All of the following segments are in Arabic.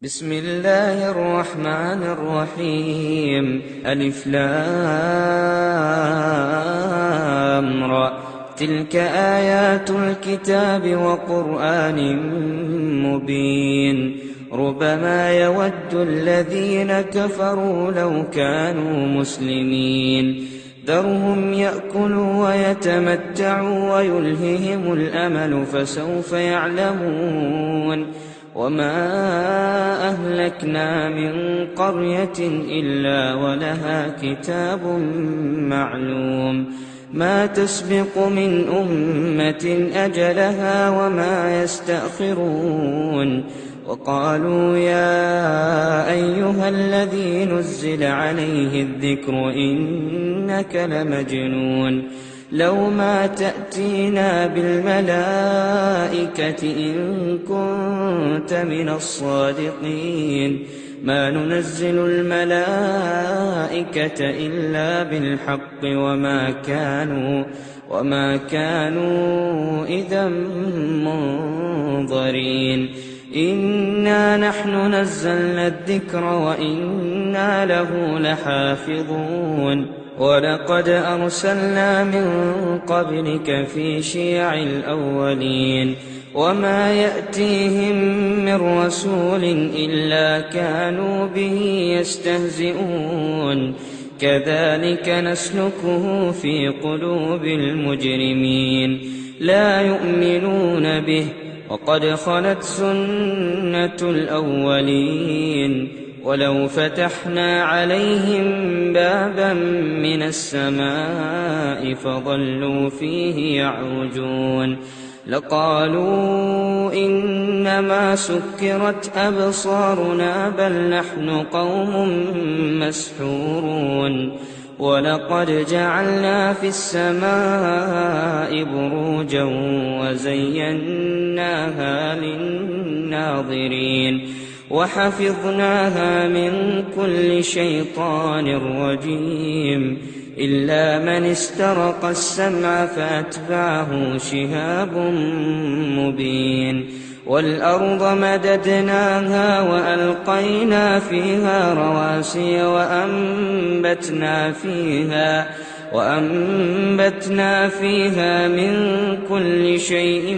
بسم الله الرحمن الرحيم. ألف لام را. تلك آيات الكتاب وقرآن مبين. ربما يود الذين كفروا لو كانوا مسلمين. ذرهم يأكلوا ويتمتعوا ويلههم الأمل فسوف يعلمون. وما أهلكنا من قرية إلا ولها كتاب معلوم ما تسبق من أمة أجلها وما يستأخرون. وقالوا يا أيها الذي نزل عليه الذكر إنك لمجنون لو ما تأتينا بالملائكة إن كنت من الصادقين ما ننزل الملائكة إلا بالحق وما كانوا إذا منظرين. إنا نحن نزلنا الذكر وإنا له لحافظون. ولقد أرسلنا من قبلك في شيع الأولين وما يأتيهم من رسول إلا كانوا به يستهزئون. كذلك نسلكه في قلوب المجرمين لا يؤمنون به وقد خلت سنة الأولين. ولو فتحنا عليهم بابا من السماء فظلوا فيه يعرجون لقالوا إنما سكرت أبصارنا بل نحن قوم مسحورون. ولقد جعلنا في السماء بروجا وزيناها للناظرين وحفظناها من كل شيطان رجيم إلا من استرق السمع فأتبعه شهاب مبين. والأرض مددناها وألقينا فيها رواسي وأنبتنا فيها من كل شيء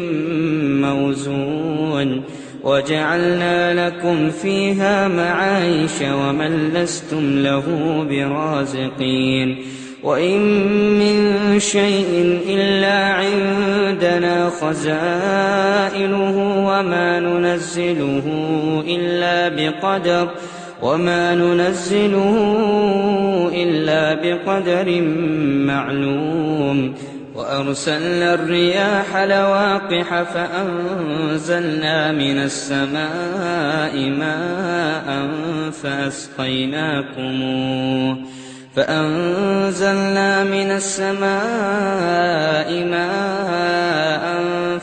موزون وجعلنا لكم فيها معايش ومن لستم له برازقين. وإن من شيء إلا عندنا خزائنه وما ننزله إلا بقدر معلوم. وأرسلنا الرياح لواقح فأنزلنا من السماء ماء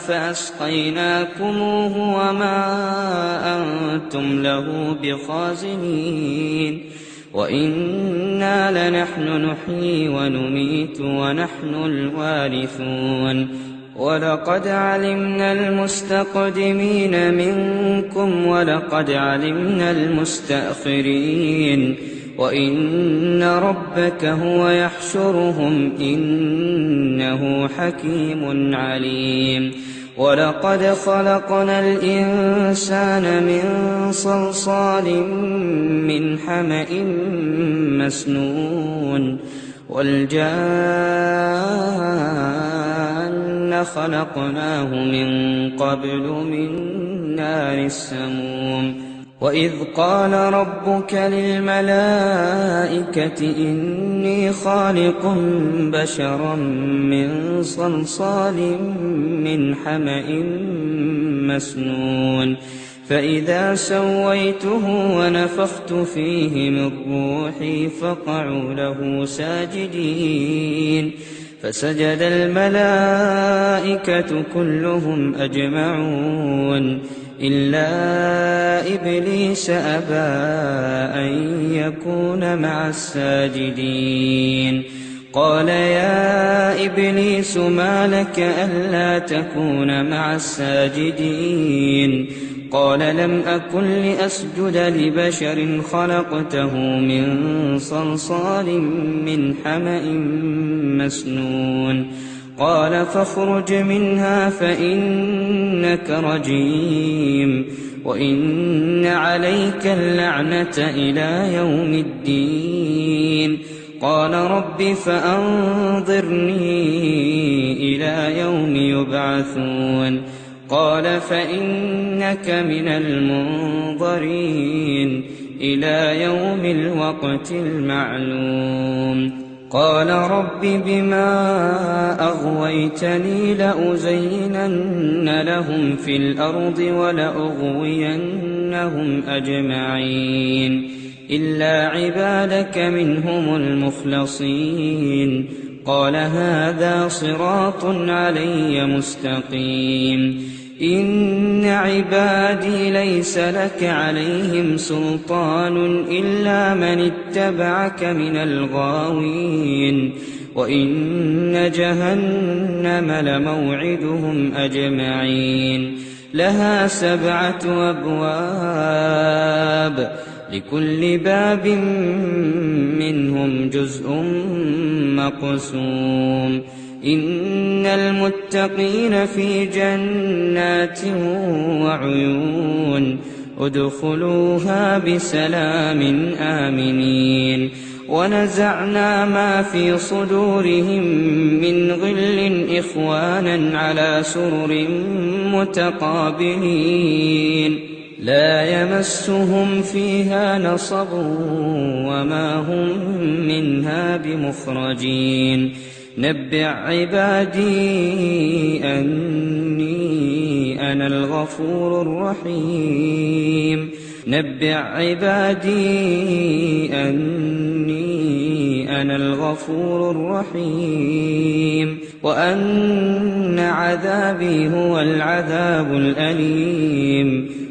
فأسقيناكموه وما أنتم له بخازنين. وإنا لنحن نحيي ونميت ونحن الوارثون. ولقد علمنا المستقدمين منكم ولقد علمنا المستأخرين. وإن ربك هو يحشرهم إنه حكيم عليم. ولقد خلقنا الإنسان من صلصال من حمأ مسنون. والجان خلقناه من قبل من نار السموم. وإذ قال ربك للملائكة إني خالق بشرا من صلصال من حمأ مسنون فإذا سويته ونفخت فيه من روحي فقعوا له ساجدين. فسجد الملائكة كلهم أجمعون إلا إبليس أبى أن يكون مع الساجدين. قال يا إبليس ما لك ألا تكون مع الساجدين قال لم أكن لأسجد لبشر خلقته من صلصال من حمأ مسنون قال فاخرج منها فإنك رجيم وإن عليك اللعنة إلى يوم الدين قال رب فأنظرني إلى يوم يبعثون قال فإنك من المنظرين إلى يوم الوقت المعلوم قال رب بما أغويتني لأزينن لهم في الأرض ولأغوينهم أجمعين إلا عبادك منهم المخلصين قال هذا صراط علي مستقيم إن عبادي ليس لك عليهم سلطان إلا من اتبعك من الغاوين وإن جهنم لموعدهم أجمعين لها 7 أبواب لكل باب منهم جزء مقسوم إن المتقين في جنات وعيون ادخلوها بسلام آمنين ونزعنا ما في صدورهم من غل إخوانا على سرر متقابلين لا يمسهم فيها نصب وما هم منها بمخرجين نبئ عبادي أني أنا الغفور الرحيم نبئ عبادي أني أنا الغفور الرحيم وأن عذابي هو العذاب الأليم